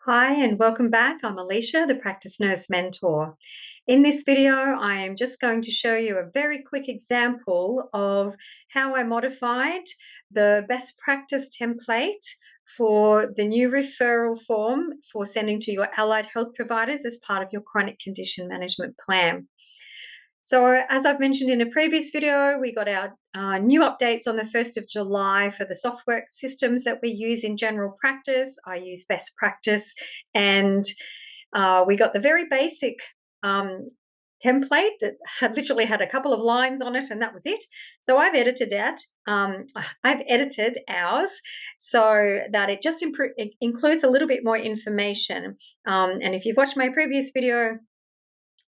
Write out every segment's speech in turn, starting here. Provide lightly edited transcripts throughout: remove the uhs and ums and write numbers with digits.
Hi and welcome back. I'm Alicia, the Practice Nurse Mentor. In this video, I am just going to show you a very quick example of how I modified the best practice template for the new referral form for sending to your allied health providers as part of your chronic condition management plan. So as I've mentioned in a previous video, we got our new updates on the 1st of July for the software systems that we use in general practice. I use best practice, and we got the very basic template that literally had a couple of lines on it, and that was it. So I've edited that. I've edited ours so that it just it includes a little bit more information. And if you've watched my previous video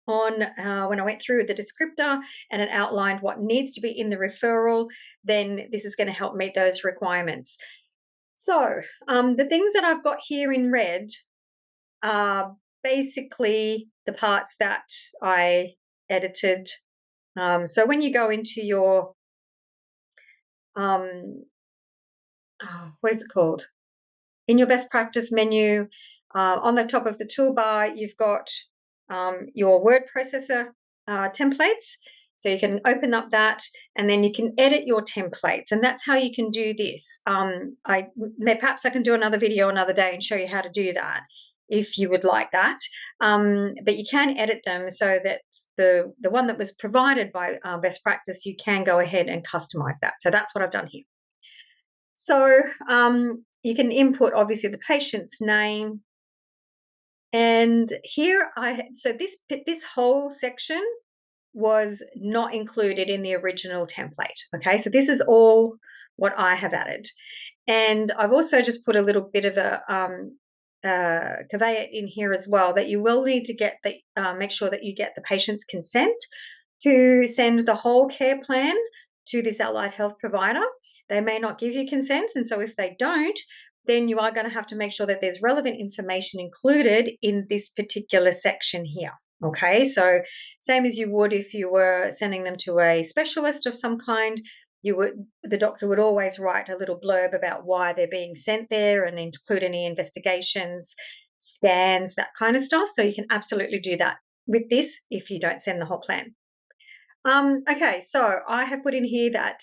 on when I went through the descriptor and it outlined what needs to be in the referral, then this is going to help meet those requirements. So the things that I've got here in red are basically the parts that I edited. So when you go into your, what is it called? In your best practice menu, on the top of the toolbar, you've got your word processor templates. So you can open up that and then you can edit your templates. And that's how you can do this. Perhaps I can do another video another day and show you how to do that if you would like that. But you can edit them so that the one that was provided by best practice, you can go ahead and customize that. So that's what I've done here. So you can input obviously the patient's name, and here this whole section was not included in the original template. Okay, so this is all what I have added, and I've also just put a little bit of a caveat in here as well that you will need to get make sure that you get the patient's consent to send the whole care plan to this allied health provider. They may not give you consent, and so if they don't, then you are going to have to make sure that there's relevant information included in this particular section here. Okay, so same as you would if you were sending them to a specialist of some kind, the doctor would always write a little blurb about why they're being sent there and include any investigations, scans, that kind of stuff. So you can absolutely do that with this if you don't send the whole plan. Okay, so I have put in here that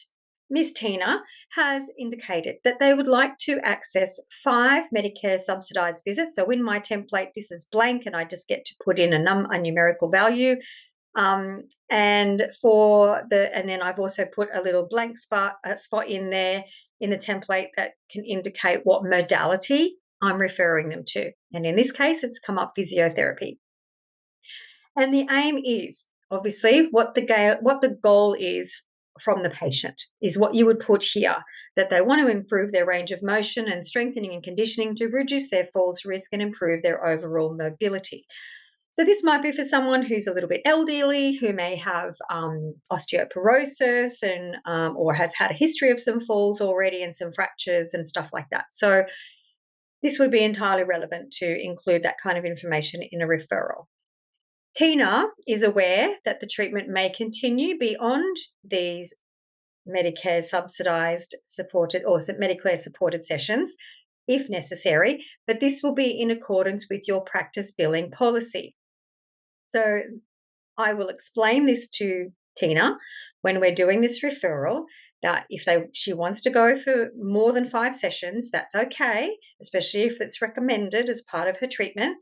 Ms. Tina has indicated that they would like to access 5 Medicare subsidised visits. So in my template, this is blank, and I just get to put in a numerical value. And then I've also put a little blank spot in there in the template that can indicate what modality I'm referring them to. And in this case, it's come up physiotherapy. And the aim is obviously what the goal is from the patient is what you would put here, that they want to improve their range of motion and strengthening and conditioning to reduce their falls risk and improve their overall mobility. So this might be for someone who's a little bit elderly, who may have osteoporosis and or has had a history of some falls already and some fractures and stuff like that. So this would be entirely relevant to include that kind of information in a referral. Tina is aware that the treatment may continue beyond these Medicare subsidised supported or Medicare supported sessions if necessary, but this will be in accordance with your practice billing policy. So I will explain this to Tina when we're doing this referral, that if she wants to go for more than 5 sessions, that's okay, especially if it's recommended as part of her treatment,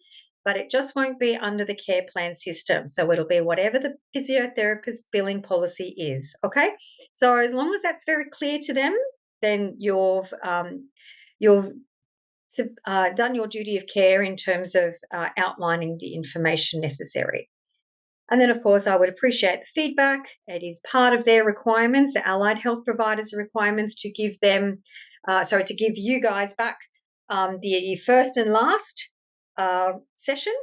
but it just won't be under the care plan system. So it'll be whatever the physiotherapist billing policy is, okay? So as long as that's very clear to them, then you've done your duty of care in terms of outlining the information necessary. And then, of course, I would appreciate the feedback. It is part of their requirements, the allied health providers' requirements, to give you guys back the first and last session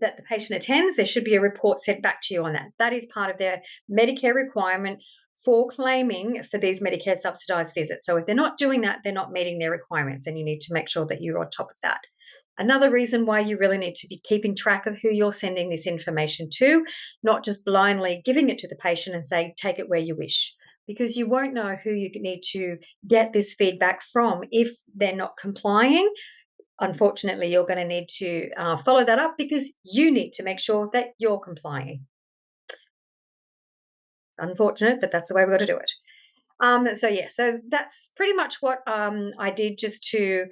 that the patient attends. There should be a report sent back to you on that. That is part of their Medicare requirement for claiming for these Medicare subsidised visits. So if they're not doing that, they're not meeting their requirements, and you need to make sure that you're on top of that. Another reason why you really need to be keeping track of who you're sending this information to, not just blindly giving it to the patient and saying, take it where you wish, because you won't know who you need to get this feedback from if they're not complying. unfortunately, you're going to need to follow that up because you need to make sure that you're complying. Unfortunate, but that's the way we've got to do it. So that's pretty much what I did, just to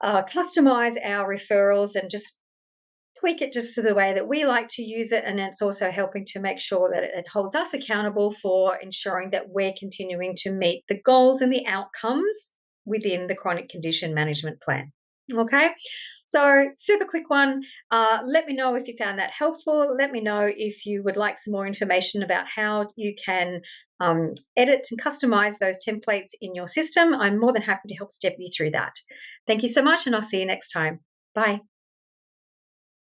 customize our referrals and just tweak it just to the way that we like to use it. And it's also helping to make sure that it holds us accountable for ensuring that we're continuing to meet the goals and the outcomes within the chronic condition management plan. Okay. So, super quick one. Let me know if you found that helpful. Let me know if you would like some more information about how you can edit and customize those templates in your system. I'm more than happy to help step you through that. Thank you so much, and I'll see you next time. Bye.